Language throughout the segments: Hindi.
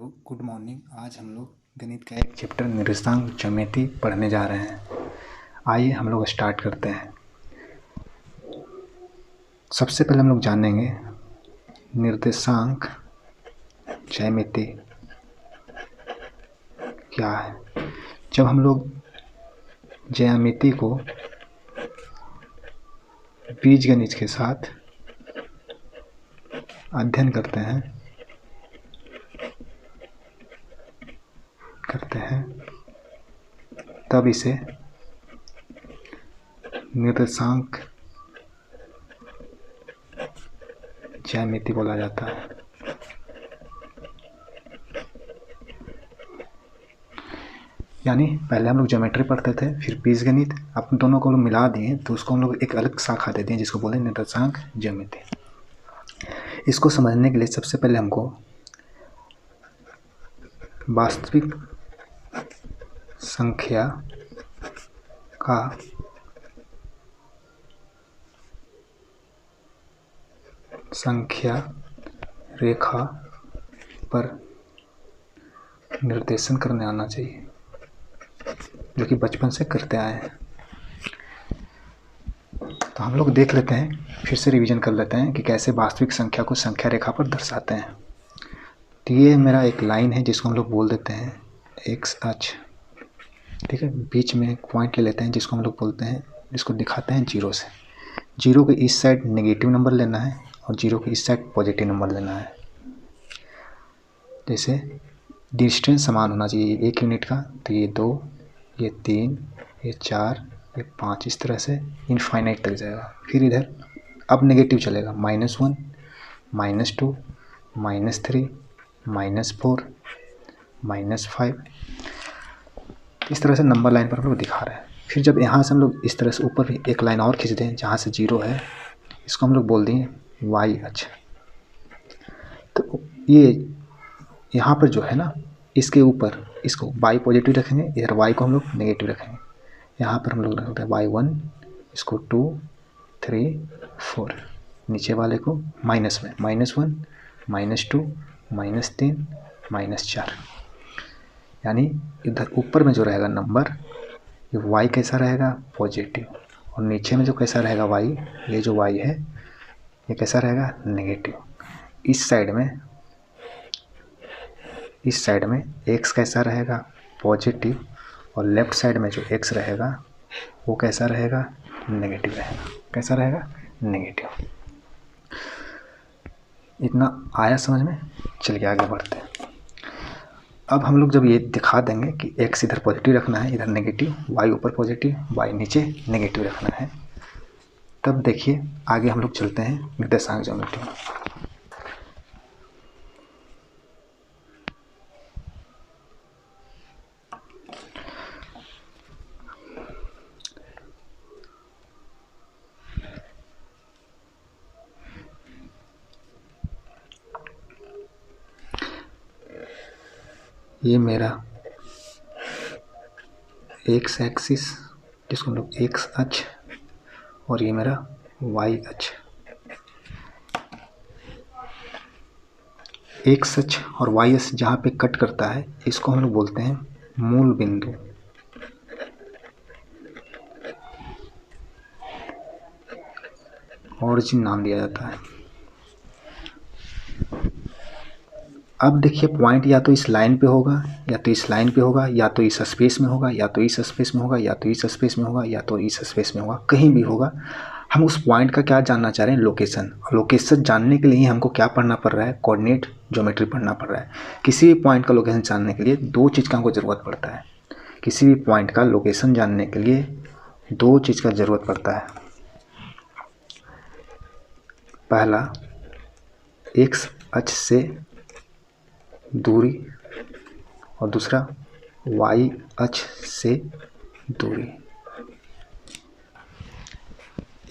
Good morning. आज हम लोग गणित का एक चैप्टर निर्देशांक ज्यामिति पढ़ने जा रहे हैं। आइए हम लोग स्टार्ट करते हैं। सबसे पहले हम लोग जानेंगे निर्देशांक ज्यामिति क्या है। जब हम लोग ज्यामिति को बीजगणित के साथ अध्ययन करते हैं तब इसे निर्देशांक ज्यामिति बोला जाता है। यानी पहले हम लोग ज्योमेट्री पढ़ते थे, फिर बीजगणित, अब दोनों को मिला दिए तो उसको हम लोग एक अलग शाखा दे दिए जिसको बोले निर्देशांक ज्यामिति। इसको समझने के लिए सबसे पहले हमको वास्तविक संख्या का संख्या रेखा पर निर्देशन करने आना चाहिए, जो कि बचपन से करते आए हैं। तो हम लोग देख लेते हैं, फिर से रिवीजन कर लेते हैं कि कैसे वास्तविक संख्या को संख्या रेखा पर दर्शाते हैं। तो ये मेरा एक लाइन है जिसको हम लोग बोल देते हैं एक्स अक्ष, ठीक है। बीच में एक पॉइंट ले लेते हैं जिसको हम लोग बोलते हैं, जिसको दिखाते हैं जीरो से। जीरो के इस साइड नेगेटिव नंबर लेना है और जीरो के इस साइड पॉजिटिव नंबर लेना है। जैसे डिस्टेंस समान होना चाहिए एक यूनिट का, तो ये 2, ये 3, ये 4, ये 5, इस तरह से इनफाइनाइट तक जाएगा। फिर इधर अब नेगेटिव चलेगा, -1, -2, -3, -4, -5, इस तरह से नंबर लाइन पर हम लोग दिखा रहे हैं। फिर जब यहाँ से हम लोग इस तरह से ऊपर भी एक लाइन और खींच दें जहाँ से जीरो है, इसको हम लोग बोल दें वाई अक्ष। तो ये यहाँ पर जो है ना, इसके ऊपर इसको वाई पॉजिटिव रखेंगे, इधर वाई को हम लोग नेगेटिव रखेंगे। यहाँ पर हम लोग रखते हैं y1, इसको 2, 3, 4, नीचे वाले को माइनस में -1, -2, -3, -4। यानी इधर ऊपर में जो रहेगा नंबर, ये y कैसा रहेगा, पॉजिटिव, और नीचे में जो कैसा रहेगा y, ये जो y है ये कैसा रहेगा, नेगेटिव। इस साइड में x कैसा रहेगा, पॉजिटिव, और लेफ्ट साइड में जो x रहेगा वो कैसा रहेगा, नेगेटिव रहेगा। कैसा रहेगा, नेगेटिव। इतना आया समझ में? चलिए आगे बढ़ते हैं। अब हम लोग जब ये दिखा देंगे कि x इधर पॉजिटिव रखना है, इधर नेगेटिव, y ऊपर पॉजिटिव, y नीचे नेगेटिव रखना है, तब देखिए आगे हम लोग चलते हैं निर्देशांक ज्यामिति में। ये मेरा एक्स एक्सिस जिसको हम लोग एक्स अक्ष, और ये मेरा वाई अक्ष। एक्स अक्ष और वाई अक्ष जहाँ पे कट करता है इसको हम लोग बोलते हैं मूल बिंदु। ऑरिजिन नाम दिया जाता है। अब देखिए पॉइंट या तो इस लाइन पे होगा, या तो इस लाइन पे होगा, या तो इस स्पेस में होगा, या तो इस स्पेस में होगा, या तो इस स्पेस में होगा, या तो इस स्पेस में होगा, कहीं भी होगा। हम उस पॉइंट का क्या जानना चाह रहे हैं, लोकेशन। लोकेशन जानने के लिए हमको क्या पढ़ना पड़ रहा है, कोऑर्डिनेट ज्योमेट्री पढ़ना पड़ रहा है। किसी भी पॉइंट का लोकेशन जानने के लिए दो चीज़ का हमको ज़रूरत पड़ता है। किसी भी पॉइंट का लोकेशन जानने के लिए दो चीज़ का ज़रूरत पड़ता है। पहला, एक्स अक्ष से दूरी, और दूसरा y अक्ष से दूरी।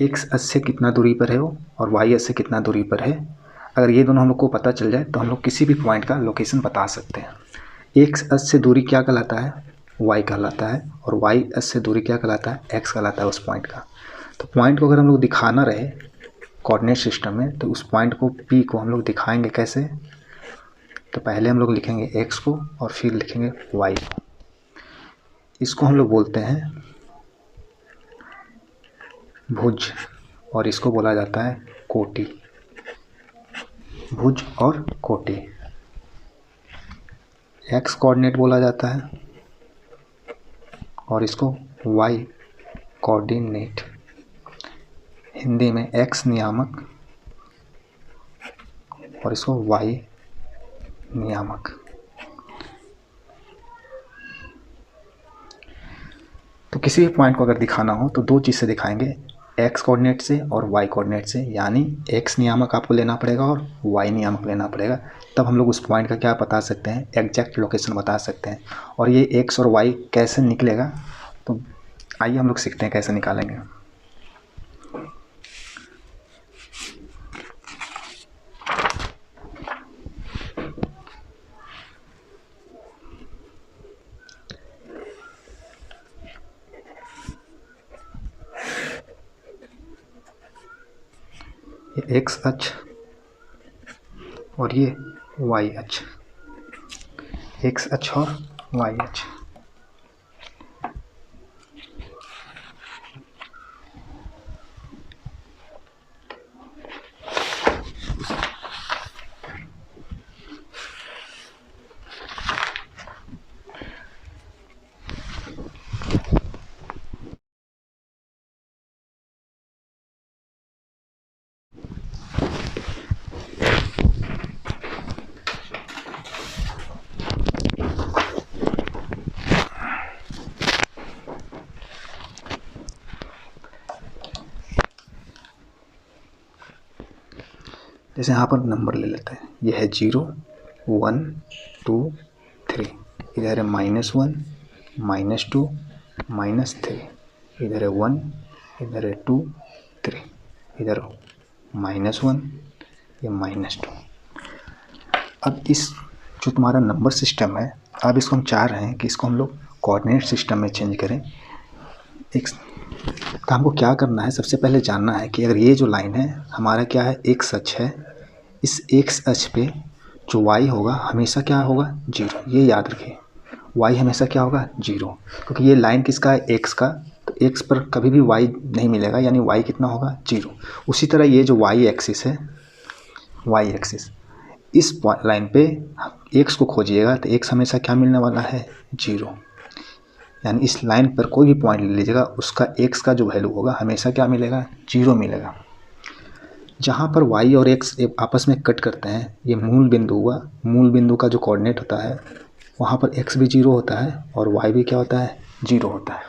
x अक्ष से कितना दूरी पर है वो, और y अक्ष से कितना दूरी पर है। अगर ये दोनों हम लोग को पता चल जाए तो हम लोग किसी भी पॉइंट का लोकेशन बता सकते हैं। x अक्ष से दूरी क्या कहलाता है, y कहलाता है, और y अक्ष से दूरी क्या कहलाता है, x कहलाता है उस पॉइंट का। तो पॉइंट को अगर हम लोग दिखाना रहे कोऑर्डिनेट सिस्टम में, तो उस पॉइंट को P को हम लोग दिखाएंगे कैसे, तो पहले हम लोग लिखेंगे x को और फिर लिखेंगे y को। इसको हम लोग बोलते हैं भुज और इसको बोला जाता है कोटि। भुज और कोटि। x कोऑर्डिनेट बोला जाता है और इसको y कोऑर्डिनेट, हिंदी में x नियामक और इसको y नियामक। तो किसी भी पॉइंट को अगर दिखाना हो तो दो चीज़ से दिखाएंगे, x कोऑर्डिनेट से और y कोऑर्डिनेट से, यानी x नियामक आपको लेना पड़ेगा और y नियामक लेना पड़ेगा, तब हम लोग उस पॉइंट का क्या बता सकते हैं, एग्जैक्ट लोकेशन बता सकते हैं। और ये x और y कैसे निकलेगा, तो आइए हम लोग सीखते हैं कैसे निकालेंगे। ये x अक्ष और ये y अक्ष, x अक्ष और y अक्ष। जैसे यहाँ पर नंबर ले लेते हैं, ये है 0 1 2 3, इधर है -1 -2 -3, इधर है 1, इधर है 2 3, इधर -1, ये -2। अब इस जो तुम्हारा नंबर सिस्टम है, अब इसको हम चाह रहे हैं कि इसको हम लोग कोऑर्डिनेट सिस्टम में चेंज करें। तो हमको क्या करना है, सबसे पहले जानना है कि अगर ये जो लाइन है हमारा क्या है, x अक्ष है, इस x अक्ष पे जो y होगा हमेशा क्या होगा, 0। ये याद रखिए, y हमेशा क्या होगा, 0, क्योंकि ये लाइन किसका है, x का, तो x पर कभी भी y नहीं मिलेगा, यानी y कितना होगा, 0। उसी तरह ये जो y एक्सिस है, y एक्सिस, इस लाइन पे x को खोजिएगा तो x हमेशा क्या मिलने वाला है, 0। यानी इस लाइन पर कोई भी पॉइंट ले लीजिएगा, उसका x का जो वैल्यू होगा हमेशा क्या मिलेगा, 0 मिलेगा। जहाँ पर y और x आपस में कट करते हैं, ये मूल बिंदु हुआ, मूल बिंदु का जो कोऑर्डिनेट होता है वहाँ पर x भी 0 होता है और y भी क्या होता है, 0 होता है।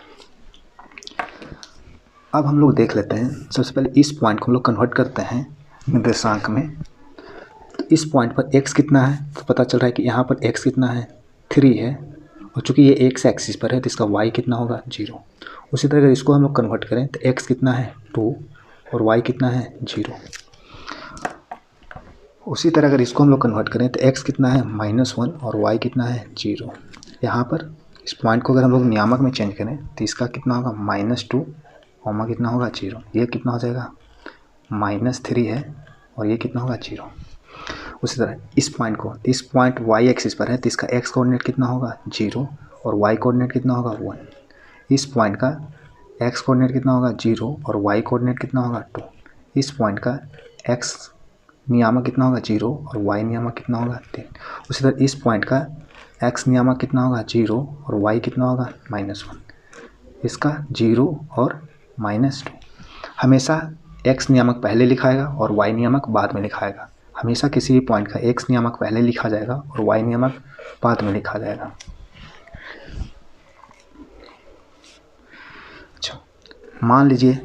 अब हम लोग देख लेते हैं, सबसे पहले इस पॉइंट को हम लोग कन्वर्ट करते हैं निर्देशांक में। तो इस पॉइंट पर x कितना है, तो पता चल रहा है कि यहाँ पर x कितना है, 3 है, और चूँकि ये x एक्सिस पर है तो इसका y कितना होगा, 0। उसी तरह अगर इसको हम लोग कन्वर्ट करें तो x कितना है, 2, और y कितना है, 0। उसी तरह अगर इसको हम लोग कन्वर्ट करें तो x कितना है, -1, और y कितना है, 0। यहाँ पर इस पॉइंट को अगर हम लोग नियामक में चेंज करें तो इसका कितना होगा, -2, और कितना होगा, 0। ये कितना हो जाएगा, -3 है, और ये कितना होगा, 0। उसी तरह इस पॉइंट को, इस पॉइंट y एक्सिस पर है तो इसका x कोऑर्डिनेट कितना होगा, 0, और y कोऑर्डिनेट कितना होगा, 1। इस पॉइंट का x कोऑर्डिनेट कितना होगा, 0, और y कोऑर्डिनेट कितना होगा, 2। इस पॉइंट का x नियामक कितना होगा, 0, और y नियामक कितना होगा, 3। उसी तरह इस पॉइंट का x नियामक कितना होगा, 0, और y कितना होगा, -1। इसका 0 और -2। हमेशा x नियामक पहले लिखाएगा और y नियामक बाद में लिखाएगा। हमेशा किसी भी पॉइंट का x नियामक पहले लिखा जाएगा और y नियामक बाद में लिखा जाएगा। अच्छा, मान लीजिए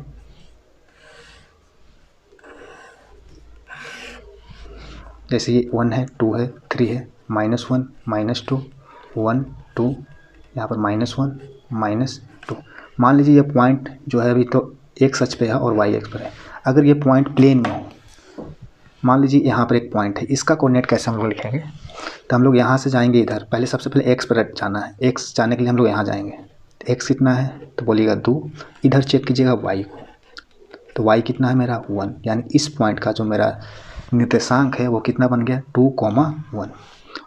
जैसे ये 1 है, 2 है, 3 है, -1 -2 1 2, यहाँ पर -1 -2। मान लीजिए ये पॉइंट जो है अभी तो x अक्ष पे है और y अक्ष पर है। अगर ये पॉइंट प्लेन में हो, मान लीजिए यहाँ पर एक पॉइंट है, इसका कोऑर्डिनेट कैसे हम लोग लिखेंगे, तो हम लोग यहाँ से जाएंगे इधर, पहले सबसे पहले x पर जाना है। x जाने के लिए हम लोग यहाँ जाएंगे, तो x कितना है, तो बोलिएगा 2। इधर चेक कीजिएगा y को, तो y कितना है मेरा, 1। यानी इस पॉइंट का जो मेरा निर्देशांक है वो कितना बन गया, 2, 1।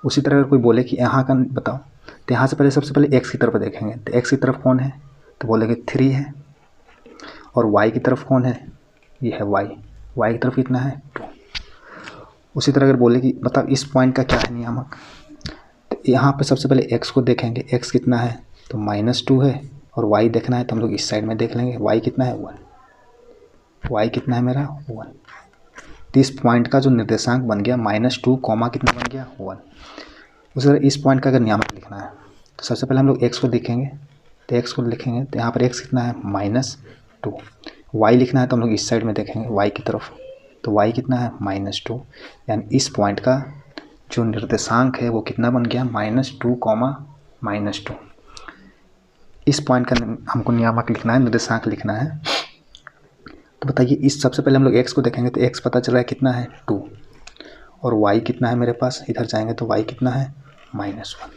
उसी तरह अगर कोई बोले कि यहाँ का बताओ, तो यहाँ से पहले सबसे पहले एक्स की तरफ देखेंगे, तो एक्स की तरफ कौन है, तो बोलेंगे 3 है। और वाई की तरफ कौन है, ये है वाई, वाई की तरफ कितना है 2। उसी तरह अगर बोले कि बताओ इस पॉइंट का क्या है नियामक, तो यहाँ पे सबसे पहले एक्स को देखेंगे, एक्स कितना है तो -2 है। और वाई देखना है तो हम लोग इस साइड में देख लेंगे, वाई कितना है 1, वाई कितना है मेरा 1। तो इस पॉइंट का जो निर्देशांक बन गया -2 कॉमा कितना बन गया 1। उसी तरह इस पॉइंट का अगर नियामक लिखना है तो सबसे पहले हम लोग एक्स को देखेंगे, तो एक्स को लिखेंगे तो यहाँ पर एक्स कितना है -2। वाई लिखना है तो हम लोग इस साइड में देखेंगे वाई की तरफ, तो वाई कितना है -2। यानी इस पॉइंट का जो निर्देशांक है वो कितना बन गया -2 कॉमा -2। इस पॉइंट का हमको नियामक लिखना है, निर्देशांक लिखना है। तो बताइए इस सबसे पहले हम लोग एक्स को देखेंगे तो एक्स पता चल रहा है कितना है 2, और वाई कितना है मेरे पास, इधर जाएंगे तो वाई कितना है -1।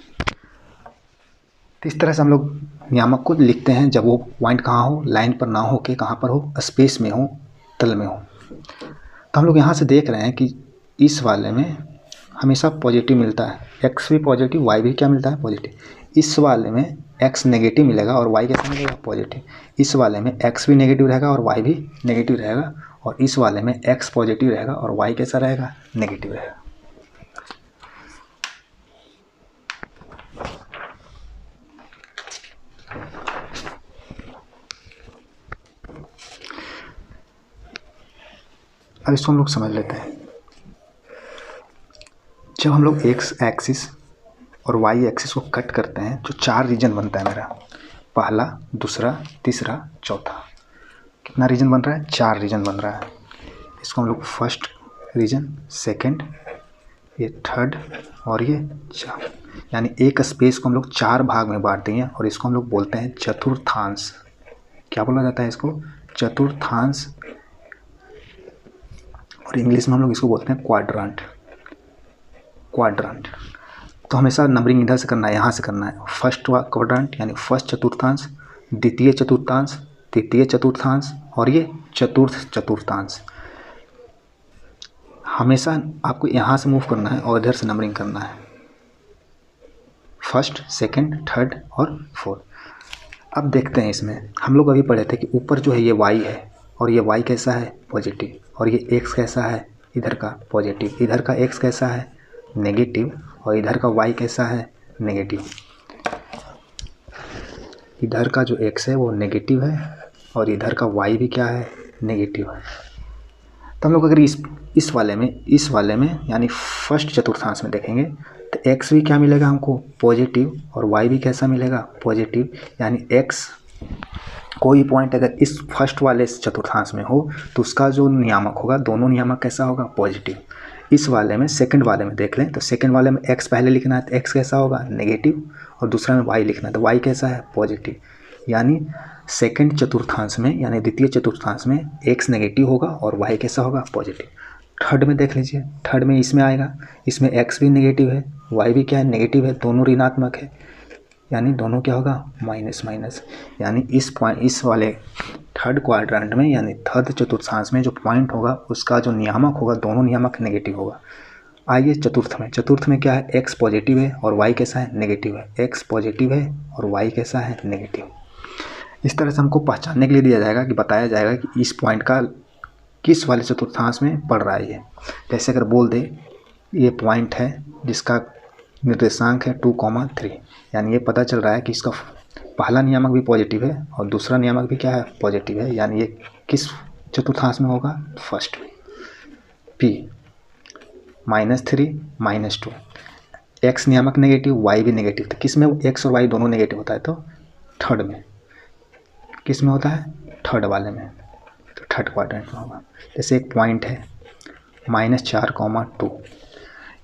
तो इस तरह से हम लोग नियामक को लिखते हैं जब वो पॉइंट कहाँ हो, लाइन पर ना हो के कहाँ पर हो, स्पेस में हो, तल में हो। तो हम लोग यहाँ से देख रहे हैं कि इस वाले में हमेशा पॉजिटिव मिलता है, एक्स भी पॉजिटिव, वाई भी क्या मिलता है पॉजिटिव। इस वाले में एक्स नेगेटिव मिलेगा और वाई कैसा मिलेगा पॉजिटिव। इस वाले में एक्स भी नेगेटिव रहेगा और वाई भी नेगेटिव रहेगा, और इस वाले में एक्स पॉजिटिव रहेगा और वाई कैसा रहेगा नेगेटिव रहेगा। अब इसको हम लोग समझ लेते हैं। जब हम लोग एक्स एक्सिस और वाई एक्सिस को कट करते हैं जो 4 रीजन बनता है मेरा, पहला, दूसरा, तीसरा, चौथा। कितना रीजन बन रहा है, 4 रीजन बन रहा है। इसको हम लोग फर्स्ट रीजन, सेकंड, ये थर्ड और ये 4, यानी एक स्पेस को हम लोग 4 भाग में बांट देंगे और इसको हम लोग बोलते हैं चतुर्थांश। क्या बोला जाता है इसको, चतुर्थांश, और इंग्लिश में हम लोग इसको बोलते हैं क्वाड्रेंट। क्वाड्रेंट तो हमेशा नंबरिंग इधर से करना है, यहाँ से करना है। फर्स्ट क्वाड्रेंट यानी फर्स्ट चतुर्थांश, द्वितीय चतुर्थांश, तृतीय चतुर्थांश और ये चतुर्थ चतुर्थांश। हमेशा आपको यहाँ से मूव करना है और इधर से नंबरिंग करना है, फर्स्ट, सेकंड, थर्ड और फोर्थ। अब देखते हैं इसमें हम लोग अभी पढ़े थे कि ऊपर जो है ये y है और ये y कैसा है पॉजिटिव, और ये x कैसा है इधर का पॉजिटिव, इधर का x कैसा है नेगेटिव, और इधर का y कैसा है नेगेटिव। इधर का जो x है वो नेगेटिव है और इधर का y भी क्या है नेगेटिव है। तो हम लोग अगर इस वाले में यानी फर्स्ट चतुर्थांश में देखेंगे तो x भी क्या मिलेगा हमको पॉजिटिव और y भी कैसा मिलेगा पॉजिटिव। यानी x कोई पॉइंट अगर इस फर्स्ट वाले चतुर्थांश में हो तो उसका जो नियामक होगा, दोनों नियामक कैसा होगा पॉजिटिव। इस वाले में सेकंड वाले में देख लें तो सेकंड वाले में x पहले लिखना है तो x कैसा होगा नेगेटिव, और दूसरा में y लिखना है तो y कैसा है पॉजिटिव। यानी सेकंड चतुर्थांश में यानी द्वितीय चतुर्थांश में x नेगेटिव होगा और y कैसा होगा पॉजिटिव। थर्ड में देख लीजिए, थर्ड में इसमें आएगा, इसमें x भी नेगेटिव है, y भी क्या है नेगेटिव है, दोनों ऋणात्मक है, यानी दोनों क्या होगा माइनस माइनस। यानी इस वाले थर्ड क्वाड्रेंट में यानी थर्ड चतुर्थांश में जो पॉइंट होगा उसका जो नियामक होगा, दोनों नियामक नेगेटिव होगा। आइए चतुर्थ में क्या है x पॉजिटिव है और y कैसा है नेगेटिव है, x पॉजिटिव है और y कैसा है नेगेटिव। इस तरह से हमको पहचानने के लिए दिया जाएगा कि बताया जाएगा कि इस पॉइंट का किस वाले चतुर्थांश में पड़ रहा है ये। जैसे अगर बोल दे ये पॉइंट है जिसका निर्देशांक है 2,3, यानी ये पता चल रहा है कि इसका पहला नियामक भी पॉजिटिव है और दूसरा नियामक भी क्या है पॉजिटिव है। यानी ये किस चतुर्थांश में होगा फर्स्ट में, P -3 -2। x नियामक नेगेटिव, y भी नेगेटिव, तो किस में x और y दोनों नेगेटिव होता है तो थर्ड में। किस में होता है थर्ड वाले में, तो थर्ड क्वाड्रेंट में होगा। जैसे एक पॉइंट है -4,2,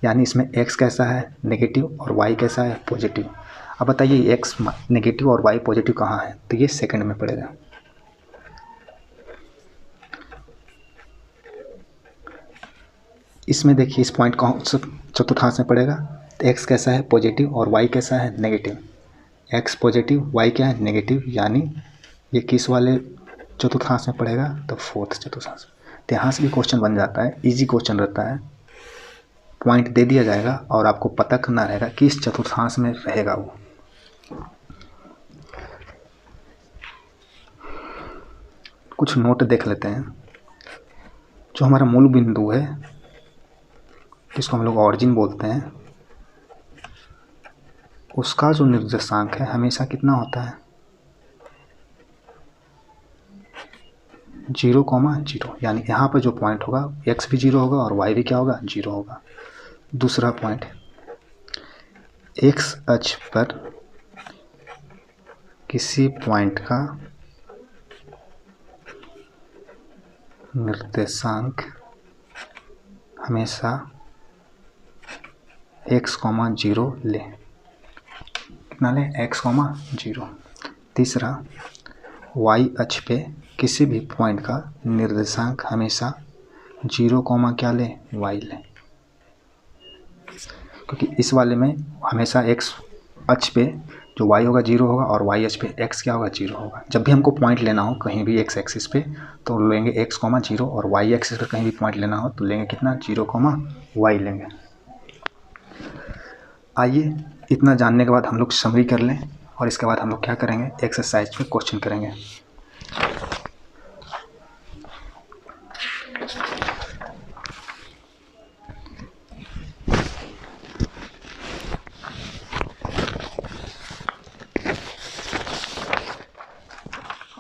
यानी इसमें x कैसा है नेगेटिव और y कैसा है पॉजिटिव। अब बताइए x नेगेटिव और y पॉजिटिव कहाँ है, तो ये सेकंड में पड़ेगा। इसमें देखिए इस पॉइंट कौन सा चतुर्थांश में पड़ेगा, तो x कैसा है पॉजिटिव और y कैसा है नेगेटिव। x पॉजिटिव y क्या है नेगेटिव, यानी ये किस वाले चतुर्थांश में पड़ेगा तो फोर्थ चतुर्थांश। तो यहाँ से भी क्वेश्चन बन जाता है, इजी क्वेश्चन रहता है। पॉइंट दे दिया जाएगा और आपको पता करना रहेगा कि इस चतुर्थांश में रहेगा वो। कुछ नोट देख लेते हैं। जो हमारा मूल बिंदु है, जिसको हम लोग ऑरिजिन बोलते हैं, उसका जो निर्देशांक है हमेशा कितना होता है, 0,0। यानी यहाँ पर जो पॉइंट होगा x भी 0 होगा और y भी क्या होगा, 0 होगा। दूसरा पॉइंट, x अक्ष पर किसी पॉइंट का निर्देशांक हमेशा x, 0 ले। कितना ले, x, 0। तीसरा, y अक्ष पे किसी भी पॉइंट का निर्देशांक हमेशा 0, क्या ले, y ले। क्योंकि इस वाले में हमेशा x अक्ष पे जो y होगा 0 होगा और y अक्ष पे x क्या होगा, 0 होगा। जब भी हमको पॉइंट लेना हो कहीं भी x एक्सिस पे तो लेंगे x, 0 और y एक्सिस पे कहीं भी पॉइंट लेना हो तो लेंगे कितना, 0, y लेंगे। आइए इतना जानने के बाद हम लोग समरी कर लें और इसके बाद हम लोग क्या करेंगे, एक्सरसाइज पे क्वेश्चन करेंगे।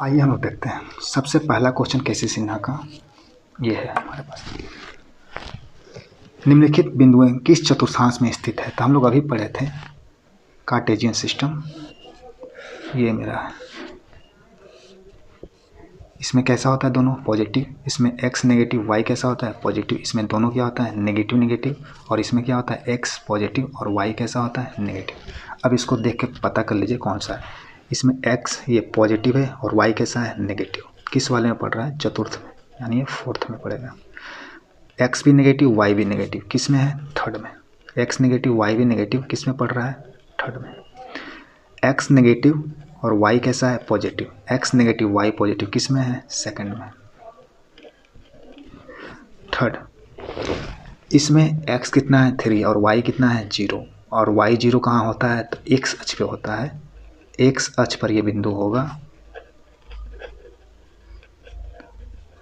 आइए हम लोग देखते हैं। सबसे पहला क्वेश्चन केसी सिन्हा का ये है हमारे पास, निम्नलिखित बिंदुएं किस चतुर्थांश में स्थित है। तो हम लोग अभी पढ़े थे कार्टेशियन सिस्टम, ये मेरा है। इसमें कैसा होता है, दोनों पॉजिटिव। इसमें x नेगेटिव, y कैसा होता है, पॉजिटिव। इसमें दोनों क्या होता है, नेगेटिव नेगेटिव। और इसमें क्या होता है, x पॉजिटिव और y कैसा होता है, नेगेटिव। अब इसको देख के पता कर लीजिए कौन सा है। इसमें x ये पॉजिटिव है और y कैसा है, नेगेटिव। किस वाले में पढ़ रहा है, चतुर्थ में, यानी ये फोर्थ में पड़ेगा। x भी नेगेटिव, y भी नेगेटिव, किस में है, थर्ड में। x नेगेटिव, y भी नेगेटिव, किस में पढ़ रहा है, थर्ड में। x नेगेटिव और y कैसा है, positive. x negative y positive, किस में है, सेकंड में, थर्ड। इसमें x कितना है, 3 और y कितना है, 0। और y 0 कहाँ होता है, तो x अक्ष पे होता है। x अक्ष पर ये बिंदु होगा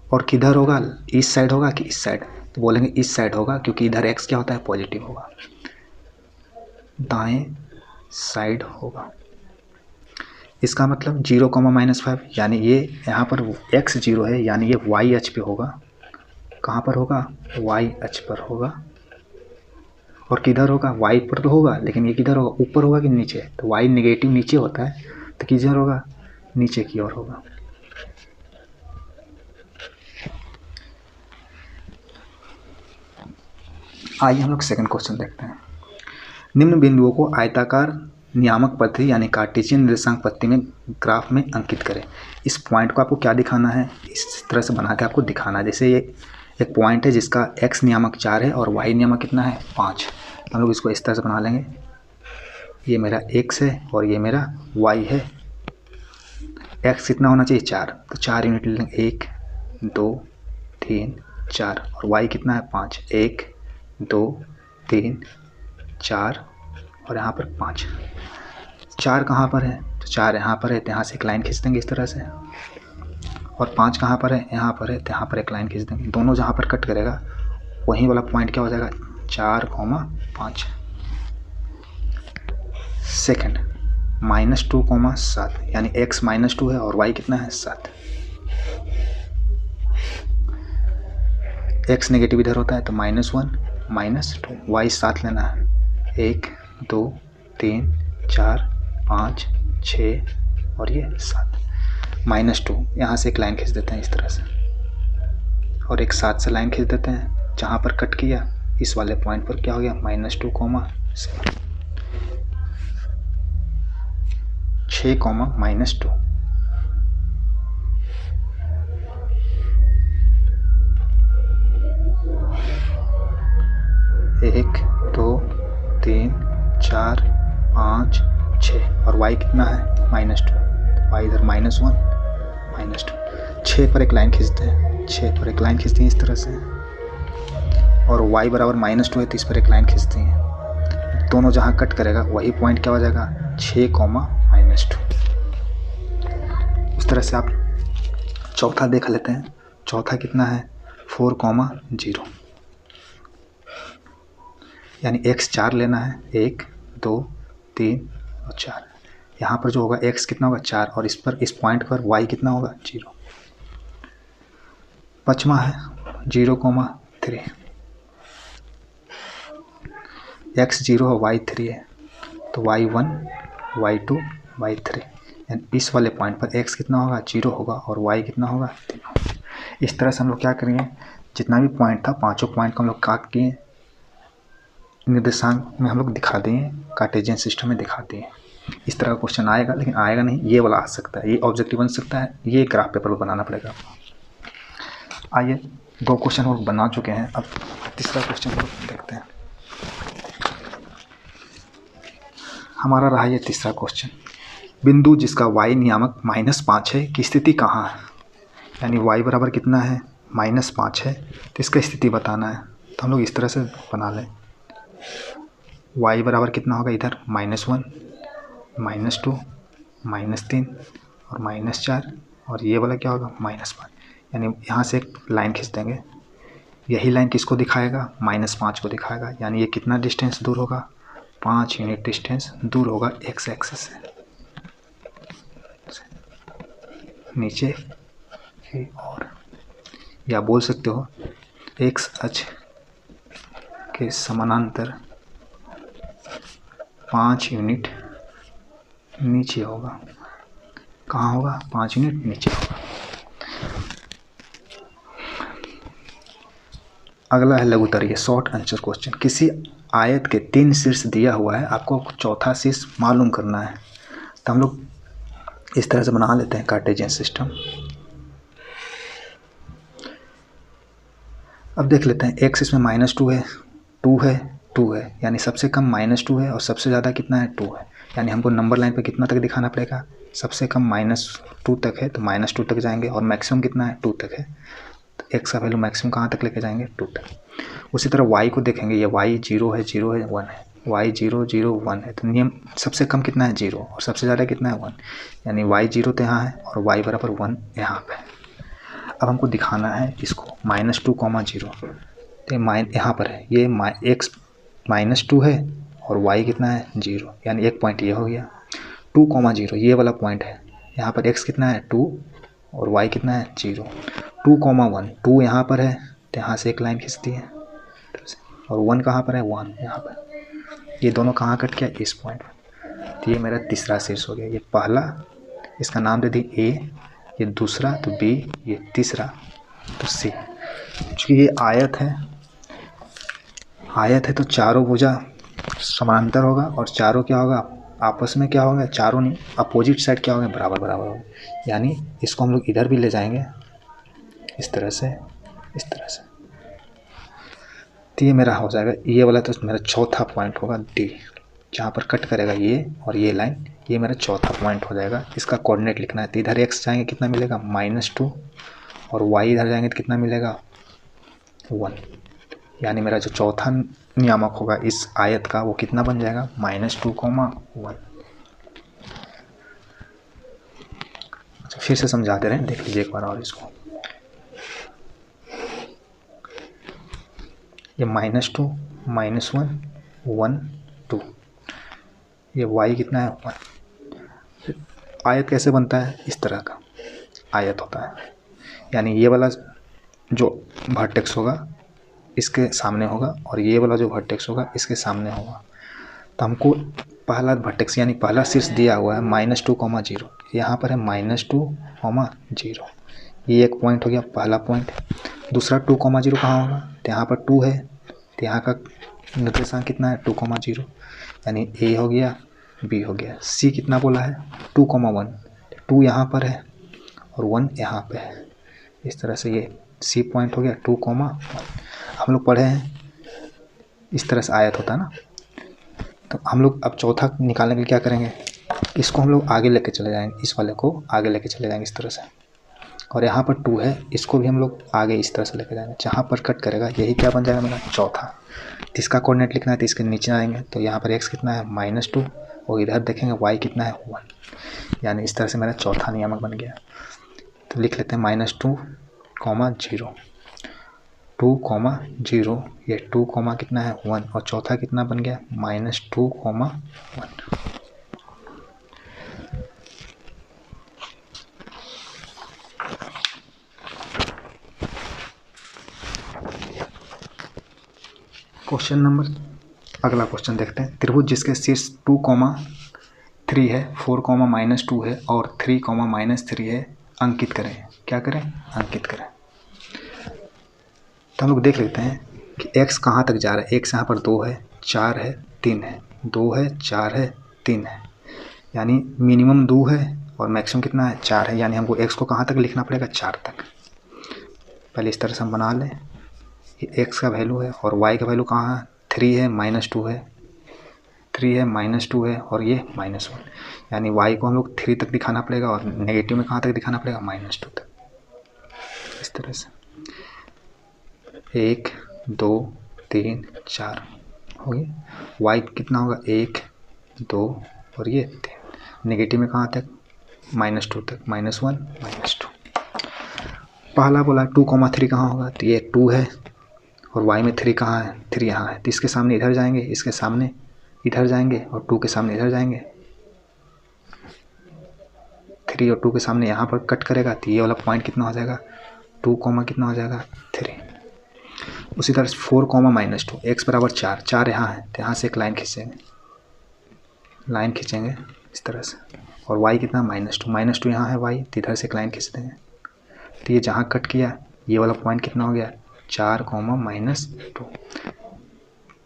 और किधर होगा, इस साइड होगा कि इस साइड, तो बोलेंगे इस साइड होगा क्योंकि इधर x क्या होता है, पॉजिटिव होगा। दाएं साइड होगा। इसका मतलब 0, -5, यानी ये यहाँ पर x 0 है, यानी ये y अक्ष पे होगा। कहाँ पर होगा, y अक्ष पर होगा। और किधर होगा, y पर तो होगा, लेकिन ये किधर होगा, ऊपर होगा कि नीचे। तो y नेगेटिव नीचे होता है, तो किधर होगा, नीचे की ओर होगा। आइए हम लोग सेकंड क्वेश्चन देखते हैं। निम्न बिंदुओं को आयताकार नियामक पद्धति यानी कार्टेशियन निर्देशांक पद्धति में ग्राफ में अंकित करें। इस पॉइंट को आपको क्या दिखाना है, इस तरह से बना के आपको दिखाना है। जैसे ये एक पॉइंट है जिसका x नियामक 4 है और y नियामक कितना है, 5। हम लोग इसको इस तरह से बना लेंगे। ये मेरा x है और ये मेरा y है। x कितना होना चाहिए, 4, तो 4 यूनिट ले लेंगे। 1, 2, 3, 4। और y कितना है, 5। 1, 2, 3, 4 और यहाँ पर 5। 4 कहाँ पर है, तो 4 यहाँ पर है, तो यहाँ से एक लाइन खींच देंगे इस तरह से। और 5 कहाँ पर है, यहाँ पर है, तो यहाँ पर एक लाइन खींच देंगे। दोनों जहाँ पर कट करेगा वहीं वाला पॉइंट क्या हो जाएगा, 4, 5। सेकंड, -2, 7, यानी x -2 है और y कितना है, 7। x नेगेटिव इधर होता है तो -1, -2, y 7 लेना है। 1, 2, 3, 4, 5, 6 और ये 7। -2, यहाँ से एक लाइन खींच देते हैं इस तरह से और एक 7 से लाइन खींच देते हैं। जहाँ पर कट किया इस वाले पॉइंट पर क्या हो गया, -2, 7, 6, -2। एक, 2, 3, 4, 5, 6 और y कितना है, -2। y इधर -1, -2। 6 पर एक लाइन खींचते हैं, 6 पर एक लाइन खींचते हैं इस तरह से। और y बराबर -2 है तो इस पर एक लाइन खींचते हैं, दोनों जहाँ कट करेगा वही पॉइंट क्या हो जाएगा 6, -2। उस तरह से आप चौथा देख लेते हैं। चौथा कितना है 4, 0, यानी x 4 लेना है, 1, 2, 3 और 4। यहाँ पर जो होगा x कितना होगा 4 और इस पॉइंट पर y कितना होगा 0। पाँचवा है 0, 3, x 0 है y 3 है तो y 1, y 2, y 3, यानी इस वाले पॉइंट पर x कितना होगा 0 होगा और y कितना होगा 3। इस तरह से हम लोग क्या करेंगे, जितना भी पॉइंट था पांचों पॉइंट को हम लोग काट के निर्देशांक में हम लोग दिखा दें, कार्टेशियन सिस्टम में दिखा दें। इस तरह का क्वेश्चन आएगा, लेकिन आएगा नहीं, ये वाला आ सकता है, ये ऑब्जेक्टिव बन सकता है, ये ग्राफ पेपर पर बनाना पड़ेगा। आइए 2 क्वेश्चन हम लोग बना चुके हैं, अब तीसरा क्वेश्चन हम लोग देखते हैं। हमारा रहा ये तीसरा क्वेश्चन, बिंदु जिसका y नियामक -5 है की स्थिति कहाँ है, यानी y बराबर कितना है -5 है तो इसका स्थिति बताना है। तो हम लोग इस तरह से बना लें, y बराबर कितना होगा इधर -1, -2, -3 और -4 और ये वाला क्या होगा -5, यानी यहाँ से एक लाइन खींच देंगे। यही लाइन किसको दिखाएगा -5 को दिखाएगा, यानी ये कितना डिस्टेंस दूर होगा 5 यूनिट डिस्टेंस दूर होगा x एक्सिस से नीचे की ओर, या बोल सकते हो x अक्ष के समानांतर 5 यूनिट नीचे होगा। कहाँ होगा 5 यूनिट नीचे होगा। अगला है लघुत्तरीय शॉर्ट आंसर क्वेश्चन, किसी आयत के 3 शीर्ष दिया हुआ है, आपको चौथा शीर्ष मालूम करना है। तो हम लोग इस तरह से बना लेते हैं कार्टेशियन सिस्टम। अब देख लेते हैं x इसमें -2 है, 2 है, 2 है, यानी सबसे कम -2 है और सबसे ज़्यादा कितना है 2 है, यानी हमको नंबर लाइन पे कितना तक दिखाना पड़ेगा, सबसे कम -2 तक है तो -2 तक जाएंगे और मैक्सिमम कितना है 2 तक है, तो x का वैल्यू मैक्सिमम कहाँ तक लेके जाएंगे 2 तक। उसी तरह y को देखेंगे, ये y 0 है, 0 है, 1 है, y 0, 0, 1 है, तो नियम सबसे कम कितना है 0 और सबसे ज़्यादा कितना है 1, यानी y 0 तो यहाँ है और y बराबर 1 यहाँ पे। अब हमको दिखाना है इसको -2, 0, तो यहाँ पर है, ये x -2 है और y कितना है 0, यानी एक पॉइंट ये हो गया। 2, 0 ये वाला पॉइंट है, यहाँ पर x कितना है 2 और y कितना है 0। 2, 1, 2 यहाँ पर है तो यहाँ से एक लाइन खींचती है और 1 कहाँ पर है 1 यहाँ पर, ये दोनों कहाँ कट गया इस पॉइंट पर। तो ये मेरा तीसरा शीर्ष हो गया, ये पहला, इसका नाम दे दी A, ये दूसरा तो B, ये तीसरा तो C। क्योंकि ये आयत है तो चारों भुजा समानांतर होगा और चारों क्या होगा आपस में क्या होगा, चारों नहीं अपोजिट साइड क्या होगा बराबर बराबर होगा, यानी इसको हम लोग इधर भी ले जाएंगे इस तरह से, इस तरह से। तो ये मेरा हो जाएगा, ये वाला तो मेरा चौथा पॉइंट होगा D, जहाँ पर कट करेगा ये और ये लाइन, ये मेरा चौथा पॉइंट हो जाएगा। इसका कोऑर्डिनेट लिखना है, तो इधर x जाएंगे कितना मिलेगा -2 और y इधर जाएंगे तो कितना मिलेगा 1, यानी मेरा जो चौथा नियामक होगा इस आयत का वो कितना बन जाएगा -2, 1। अच्छा फिर से समझाते रहें, देख लीजिए एक बार और इसको, ये -2, -1, 1, 2, ये y कितना है 1। आयत कैसे बनता है, इस तरह का आयत होता है, यानी ये वाला जो वर्टेक्स होगा इसके सामने होगा और ये वाला जो वर्टेक्स होगा इसके सामने होगा। तो हमको पहला वर्टेक्स यानी पहला शीर्ष दिया हुआ है -2, 0, यहाँ पर है -2, 0, ये एक पॉइंट हो गया पहला पॉइंट। दूसरा 2, 0 कहाँ होगा, तो यहाँ पर 2 है तो यहाँ का निर्देशांक कितना है 2, 0, यानी A हो गया, B हो गया। C कितना बोला है 2, 1, 2 यहाँ पर है और 1 यहाँ पे है, इस तरह से ये C पॉइंट हो गया 2, 1। हम लोग पढ़े हैं इस तरह से आयत होता है ना। तो हम लोग अब चौथा निकालने के लिए क्या करेंगे, इसको हम लोग आगे लेके चले जाएंगे, इस वाले को आगे लेके चले जाएंगे इस तरह से। और यहाँ पर 2 है, इसको भी हम लोग आगे इस तरह से लेकर जाएंगे, जहाँ पर कट करेगा यही क्या बन जाएगा मेरा चौथा। इसका कोऑर्डिनेट लिखना है तो इसके नीचे आएंगे, तो यहाँ पर x कितना है -2 और इधर देखेंगे y कितना है 1, यानी इस तरह से मेरा चौथा नियामक बन गया। तो लिख लेते हैं -2, 0, 2, 0, ये 2, कितना है 1 और चौथा कितना बन गया -2, 1। अगला क्वेश्चन देखते हैं। त्रिभुज जिसके शीर्ष 2, 3 है, 4, -2 है और 3, -3 है, अंकित करें। क्या करें? अंकित करें। तो हम लोग देख लेते हैं कि x कहाँ तक जा रहा है। x यहाँ पर 2 है, 4 है, 3 है, 2 है, 4 है, 3 है, यानी मिनिमम 2 है और मैक्सिमम कितना है 4 है, यानी हमको x को कहाँ तक लिखना पड़ेगा 4 तक। पहले इस तरह से हम बना लें, ये x का वैल्यू है और y का वैल्यू कहाँ है 3 है, -2 है, 3 है, -2 है और ये -1, यानी y को हम लोग 3 तक दिखाना पड़ेगा और नेगेटिव में कहाँ तक दिखाना पड़ेगा -2 तक। इस तरह से 1, 2, 3, 4 हो गया। y कितना होगा 1, 2 और ये 3, नेगेटिव में कहाँ तक -2 तक, -1, -2। पहला बोला 2, 3 कहाँ होगा, तो ये 2 है और y में 3 कहाँ है, 3 यहाँ है, तो इसके सामने इधर जाएंगे, इसके सामने इधर जाएंगे और 2 के सामने इधर जाएंगे। 3 और 2 के सामने यहाँ पर कट करेगा तो ये वाला पॉइंट कितना हो जाएगा 2, कितना हो जाएगा 3। उसी तरह से 4, -2, x बराबर 4, 4 यहाँ है तो यहाँ से एक लाइन खींचेंगे इस तरह से, और y कितना -2 यहाँ है y, तो इधर से एक लाइन खींच देंगे। तो ये जहाँ कट किया ये वाला पॉइंट कितना हो गया 4, -2।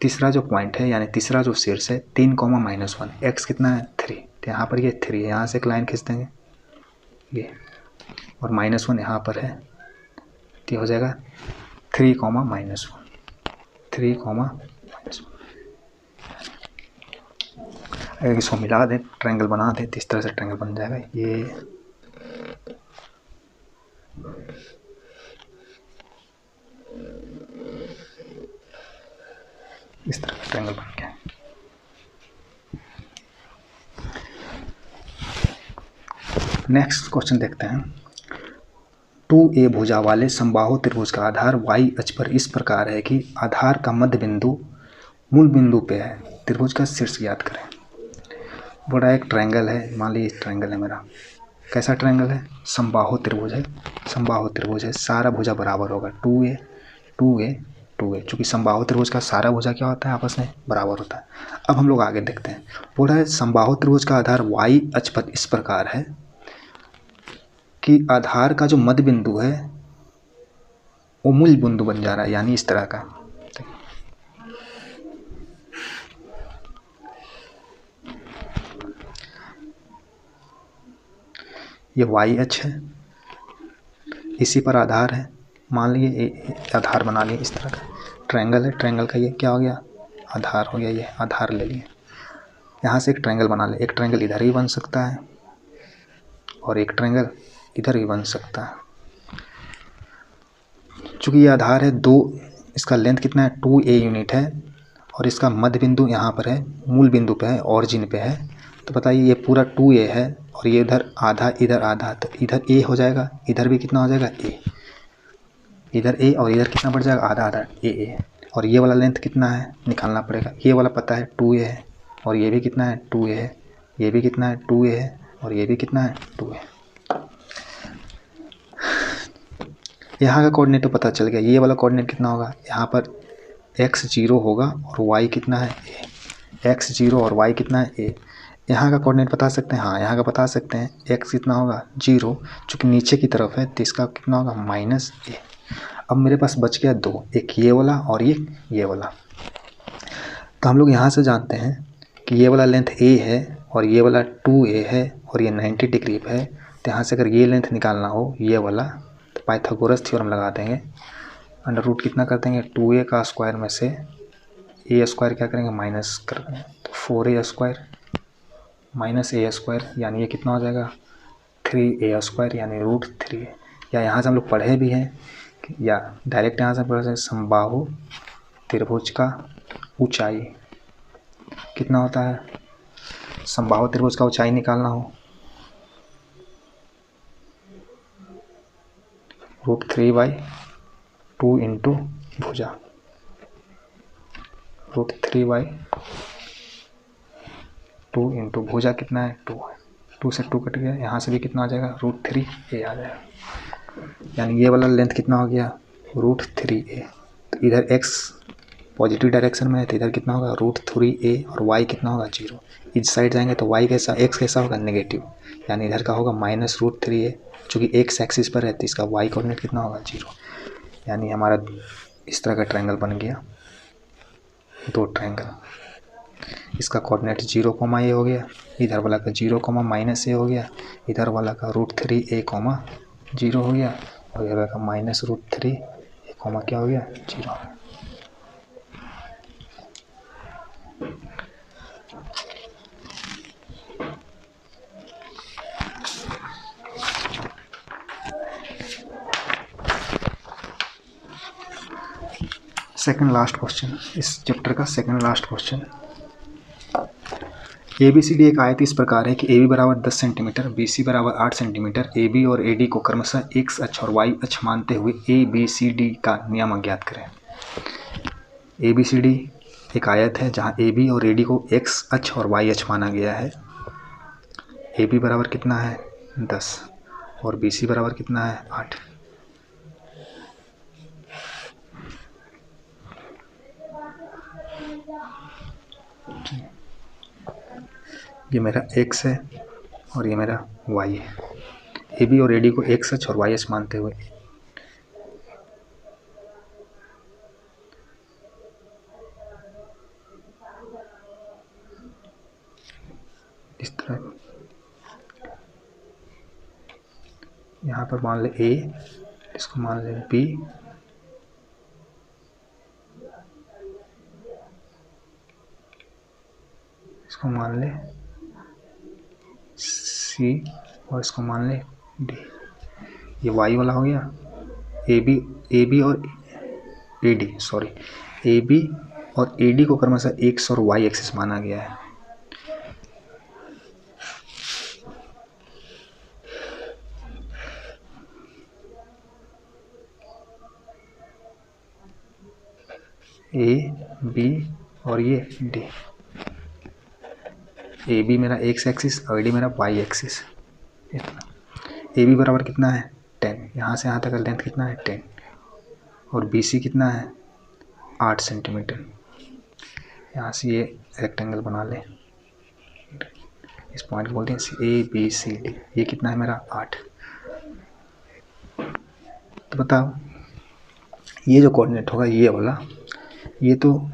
तीसरा जो पॉइंट है यानी तीसरा जो शीर्ष है 3, -1, x कितना है 3, तो यहाँ पर ये 3 है, यहाँ से एक लाइन खींच देंगे ये, और -1 यहाँ पर है तो ये हो जाएगा 3, -1, 3, -1। अगर इसको मिला दें, ट्रायंगल बना दें तो इस तरह से ट्रायंगल बन जाएगा। ये इस तरह का ट्रायंगल बन गया। नेक्स्ट क्वेश्चन देखते हैं। 2a भुजा वाले समबाहु त्रिभुज का आधार y अक्ष पर इस प्रकार है कि आधार का मध्य बिंदु मूल बिंदु पे है। त्रिभुज का शीर्ष ज्ञात करें। बड़ा एक ट्रायंगल है, मान लीजिए ट्रायंगल है मेरा। कैसा ट्रायंगल है? समबाहु त्रिभुज है, समबाहु त्रिभुज है, सारा भुजा बराबर होगा 2a, 2a, 2a। चूँकि समबाहु त्रिभुज का सारा भुजा क्या होता है आपस में बराबर होता है। अब हम लोग आगे देखते हैं। बोला है समबाहु त्रिभुज का आधार y अक्ष पर इस प्रकार है कि आधार का जो मध्य बिंदु है वो मूल बिंदु बन जा रहा है, यानी इस तरह का। ये y अक्ष है, इसी पर आधार है। मान लीजिए आधार बना लिए, इस तरह का ट्रायंगल है, ट्रायंगल का ये क्या हो गया आधार हो गया, ये आधार ले लिए। यहाँ से एक ट्रायंगल बना ले, एक ट्रायंगल इधर ही बन सकता है और एक ट्रायंगल इधर भी बन सकता है। चूँकि ये आधार है 2, इसका लेंथ कितना है 2a यूनिट है और इसका मध्य बिंदु यहाँ पर है, मूल बिंदु पे है, ऑरिजिन पे है। तो बताइए ये पूरा 2a है और ये इधर आधा, इधर आधा, तो इधर a हो जाएगा, इधर भी कितना हो जाएगा a, इधर a और इधर कितना बढ़ जाएगा आधा आधा a। और ये वाला लेंथ कितना है निकालना पड़ेगा। ये वाला पता है 2a है और ये भी कितना है 2a है, ये भी कितना है 2a है और ये भी कितना है 2a। यहाँ का कोऑर्डिनेट तो पता चल गया। ये वाला कोऑर्डिनेट कितना होगा, यहाँ पर x 0 होगा और y कितना है a, x 0 और y कितना है a। यहाँ का कोऑर्डिनेट बता सकते हैं, हाँ यहाँ का बता सकते हैं। x कितना होगा 0, चूँकि नीचे की तरफ है तो इसका कितना होगा -a। अब मेरे पास बच गया 2, एक ये वाला और ये वाला। तो हम लोग यहाँ से जानते हैं कि ये वाला लेंथ a है और ये वाला 2a है और ये 90 डिग्री पे है। तो यहाँ से अगर ये लेंथ निकालना हो ये वाला, तो पाइथागोरस थ्योरम लगा देंगे। अंडर रूट कितना कर देंगे 2a का स्क्वायर में से a स्क्वायर क्या करेंगे माइनस कर देंगे, तो 4a square minus a square, यानी ये कितना हो जाएगा 3a स्क्वायर, यानी √3। या यहाँ से हम लोग पढ़े भी हैं, या डायरेक्ट यहाँ से पढ़ सकते, समबाहु त्रिभुज का ऊंचाई कितना होता है। समबाहु त्रिभुज का ऊंचाई निकालना हो √3/2 इंटू भुजा, √3/2 इंटू भुजा कितना है 2 है, 2 से 2 कट गया, यहाँ से भी कितना आ जाएगा √3a आ जाएगा, यानी ये वाला लेंथ कितना हो गया √3a। तो इधर x पॉजिटिव डायरेक्शन में है तो इधर कितना होगा √3a और y कितना होगा 0। इस साइड जाएंगे तो y कैसा x कैसा होगा नेगेटिव, यानी इधर का होगा -√3a, चूँकि x एक्सिस पर है तो इसका y कोऑर्डिनेट कितना होगा 0। यानी हमारा इस तरह का ट्रायंगल बन गया, दो ट्रायंगल, इसका कोऑर्डिनेट 0, a हो गया, इधर वाला का 0, -a हो गया, इधर वाला का √3a, 0 हो गया, और इधर वाला का -√3a, क्या हो गया 0। सेकंड लास्ट क्वेश्चन, इस चैप्टर का सेकंड लास्ट क्वेश्चन। ABCD एक आयत इस प्रकार है कि AB बराबर 10 सेंटीमीटर, BC बराबर 8 सेंटीमीटर, AB और AD को क्रमशः x अक्ष और y अक्ष मानते हुए ABCD का नियम ज्ञात करें। ABCD एक आयत है जहां AB और AD को x अक्ष और y अक्ष माना गया है। AB बराबर कितना है 10 और BC बराबर कितना है 8। ये मेरा x है और ये मेरा y है। AB और AD को x अक्ष और y अक्ष मानते हुए इस तरह यहाँ पर मान ले A, इसको मान ले B, इसको मान ले C और इसको मान ले D। ये y वाला हो गया। AB और AD को क्रमशः x और y एक्सिस माना गया है। A, B और ये D। AB मेरा x एक्सिस और AD मेरा y एक्सिस। इतना AB बराबर कितना है 10, यहाँ से यहाँ तक का लेंथ कितना है 10, और BC कितना है 8 सेंटीमीटर। यहाँ से ये रेक्टेंगल बना ले, इस पॉइंट को बोलते हैं ABCD। ये कितना है मेरा 8। तो बताओ ये जो कोऑर्डिनेट होगा ये वाला, ये तो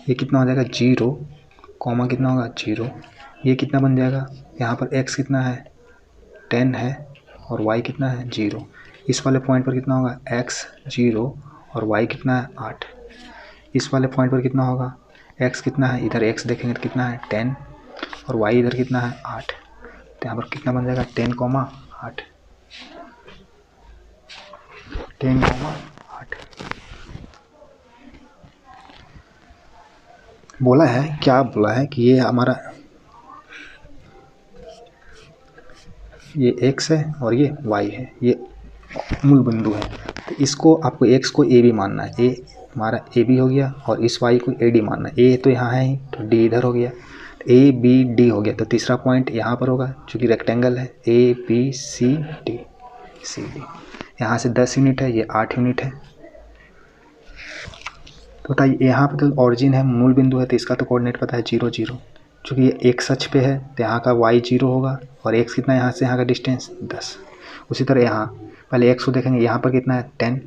ये कितना हो जाएगा 0, कितना होगा 0। ये कितना बन जाएगा, यहाँ पर x कितना है 10 है और y कितना है 0। इस वाले पॉइंट पर कितना होगा x 0 और y कितना है 8। इस वाले पॉइंट पर कितना होगा x कितना है, इधर x देखेंगे तो कितना है 10 और y इधर कितना है 8। तो यहाँ पर कितना बन जाएगा 10, 8, 10, 8। बोला है क्या बोला है कि ये हमारा ये x है और ये y है, ये मूल बिंदु है। तो इसको आपको x को a b मानना है, a हमारा a b हो गया और इस y को a d मानना है। a तो यहाँ है ही तो d इधर हो गया, a b d हो गया। तो तीसरा पॉइंट यहाँ पर होगा, चूँकि रेक्टेंगल है a b c d, यहाँ से 10 यूनिट है, ये 8 यूनिट है। तो बताइए यहाँ पे तो ऑरिजिन है, मूल बिंदु है, तो इसका तो कोऑर्डिनेट पता है 0, 0। चूँकि ये x अक्ष पे है तो यहाँ का y 0 होगा और x कितना है यहाँ से यहाँ का डिस्टेंस 10। उसी तरह यहाँ पहले x को देखेंगे, यहाँ पर कितना है 10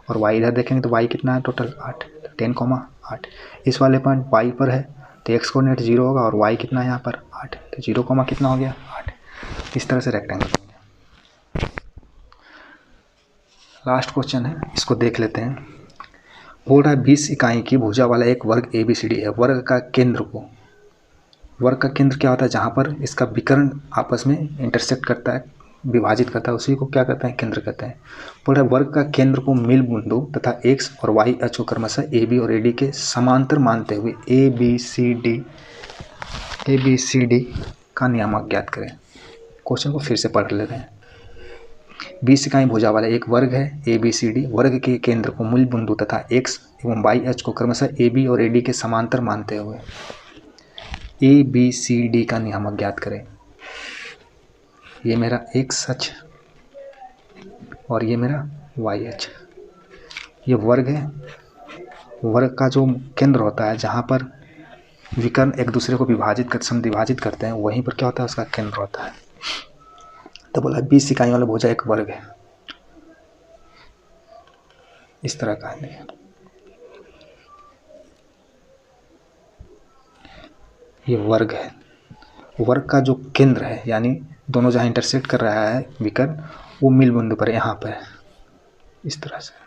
और y इधर देखेंगे तो y कितना है टोटल 8, 10, 8। इस वाले पॉइंट y पर है तो x कोऑर्डिनेट 0 होगा और y कितना है यहाँ पर 8, तो 0, कितना हो गया 8। इस तरह से रेक्टेंगल बन गया। लास्ट क्वेश्चन है, इसको देख लेते हैं। बोल रहा है 20 इकाई की भुजा वाला एक वर्ग ABCD है। वर्ग का केंद्र को वर्ग का केंद्र क्या होता है, जहाँ पर इसका विकर्ण आपस में इंटरसेक्ट करता है, विभाजित करता है, उसी को क्या कहते हैं, केंद्र कहते हैं। बोल रहा है वर्ग का केंद्र को मूल बिंदु तथा एक्स और वाई अक्ष को क्रमशः ए बी और ए डी के समांतर मानते हुए ए बी सी डी का नियामक ज्ञात करें। क्वेश्चन को फिर से पढ़ लेते हैं। 20 इकाई भुजा वाला एक वर्ग है ए बी सी डी। वर्ग के केंद्र को मूल बिंदु तथा एक्स एवं वाई अक्ष को क्रमशः ए बी और ए डी के समांतर मानते हुए ए बी सी डी का नियामक ज्ञात करें। ये मेरा एक्स अक्ष और ये मेरा वाई अक्ष, ये वर्ग है। वर्ग का जो केंद्र होता है, जहाँ पर विकर्ण एक दूसरे को समद्विभाजित करते हैं, वहीं पर क्या होता है, उसका केंद्र होता है। तो बोला 20 इकाई वाला भुजा एक वर्ग है, इस तरह का है। ये वर्ग है। वर्ग का जो केंद्र है, यानी दोनों जहाँ इंटरसेक्ट कर रहा है विकर्ण, वो मूल बिंदु पर यहाँ पर है, इस तरह से।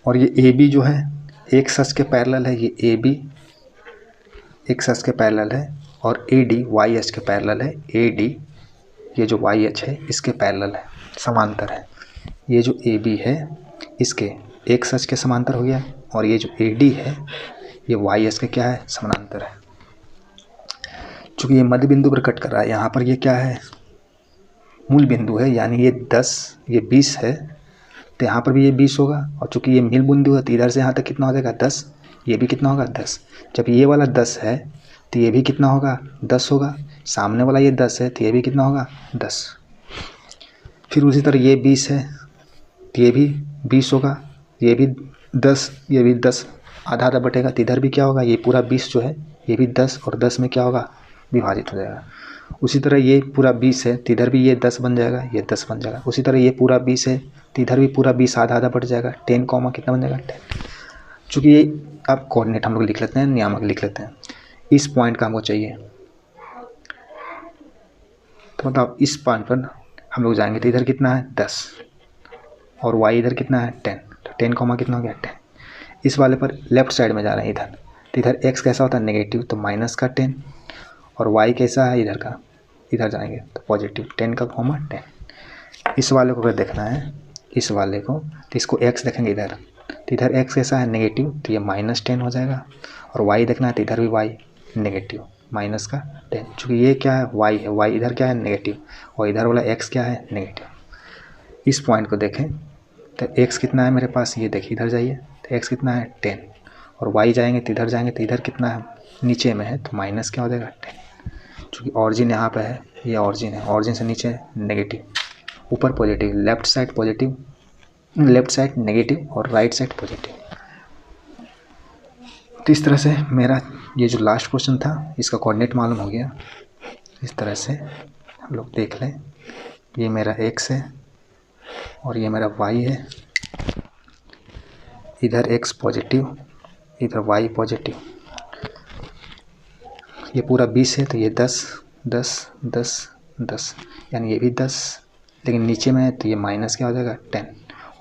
और ये ए बी जो है एक्स अक्ष के पैरेलल है, ये ए बी एक्स अक्ष के पैरेलल है, और ए डी वाई अक्ष के पैरेलल है। ए डी ये जो वाई अक्ष है इसके पैरेलल है, समांतर है। ये जो ए बी है इसके एक्स अक्ष के समांतर हो गया, और ये जो ए डी है ये वाई अक्ष के क्या है, समानांतर है। चूँकि ये मध्य बिंदु पर कट कर रहा है, यहाँ पर ये क्या है, मूल बिंदु है, यानी ये 10 ये 20 है, तो यहाँ पर भी ये 20 होगा। और चूँकि ये मूल बिंदु है तो इधर से यहाँ तक कितना हो जाएगा, 10। ये भी कितना होगा, 10। जब ये वाला 10 है तो ये भी कितना होगा, 10 होगा। सामने वाला ये 10 है तो ये भी कितना होगा, 10। फिर उसी तरह ये 20 है तो ये भी 20 होगा, ये भी 10, ये भी 10, आधा आधा बटेगा तो इधर भी क्या होगा, ये पूरा 20 जो है ये भी 10, और 10 में क्या होगा, विभाजित हो जाएगा। उसी तरह ये पूरा 20 है तो इधर भी ये 10 बन जाएगा, ये 10 बन जाएगा। उसी तरह ये पूरा 20 है तो इधर भी पूरा 20 आधा आधा बढ़ जाएगा, 10 कॉमा कितना बन जाएगा, 10। चूँकि ये अब कोऑर्डिनेट हम लोग लिख लेते हैं, नियामक लिख लेते हैं। इस पॉइंट का हमको चाहिए, तो मतलब इस पॉइंट पर हम लोग जाएंगे तो इधर कितना है, 10, और y इधर कितना है, 10। तो 10 कॉमा कितना हो गया, 10। इस वाले पर लेफ्ट साइड में जा रहे हैं इधर, तो इधर x कैसा होता है, नेगेटिव, तो माइनस का 10, और y कैसा है इधर का, इधर जाएंगे तो पॉजिटिव, 10 का कॉमा 10। इस वाले को अगर देखना है, इस वाले को, तो इसको x देखेंगे इधर, तो इधर x कैसा है, नेगेटिव, तो ये -10 हो जाएगा। और y देखना है तो इधर भी y नेगेटिव, माइनस का 10। चूँकि ये क्या है, y है, y इधर क्या है, नेगेटिव, और इधर वाला x क्या है, नेगेटिव। इस पॉइंट को देखें तो x कितना है मेरे पास, ये देखिए इधर जाइए तो x कितना है, 10, और y जाएंगे तो इधर कितना है, नीचे में है, तो माइनस क्या हो जाएगा, 10। चूँकि ऑरिजिन यहाँ पे है, ये ऑरिजिन है, ऑरिजिन से नीचे नेगेटिव, ऊपर positive, left side positive, left side negative, और राइट साइड पॉजिटिव। तो इस तरह से मेरा ये जो लास्ट क्वेश्चन था इसका कोऑर्डिनेट मालूम हो गया। इस तरह से हम लोग देख लें, ये मेरा x है और ये मेरा y है, इधर x पॉजिटिव, इधर y पॉजिटिव। ये पूरा 20 है तो ये 10 10 10 10, यानी ये भी 10, लेकिन नीचे में है तो ये माइनस क्या हो जाएगा, 10।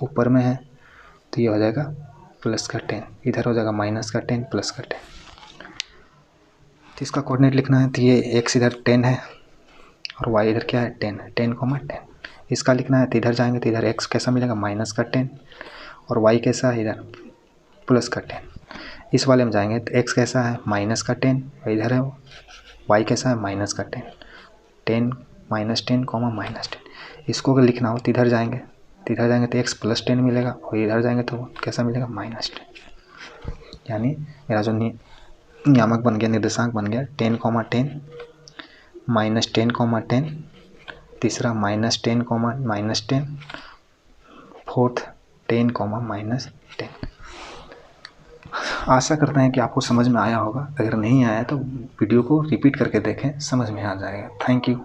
ऊपर में है तो ये हो जाएगा प्लस का 10, इधर हो जाएगा माइनस का 10 प्लस का 10। तो इसका कोऑर्डिनेट लिखना है तो ये x इधर 10 है और y इधर क्या है, 10 है, 10 कॉमा 10। इसका लिखना है तो इधर जाएंगे तो इधर x कैसा मिलेगा, माइनस का 10, और y कैसा है इधर प्लस का 10। इस वाले में जाएंगे तो x कैसा है, माइनस का 10, और इधर है y कैसा है, माइनस का 10, 10 माइनस 10 कॉमा माइनस 10। इसको अगर लिखना हो तो इधर जाएंगे तो x प्लस 10 मिलेगा, और इधर जाएंगे तो कैसा मिलेगा, माइनस 10। यानी मेरा जो नियामक बन गया, निर्देशांक बन गया 10 कॉमा 10 माइनस 10 कॉमा 10, तीसरा minus 10 comma minus 10, fourth 10 comma minus 10। आशा करते हैं कि आपको समझ में आया होगा। अगर नहीं आया तो वीडियो को रिपीट करके देखें, समझ में आ जाएगा। Thank you.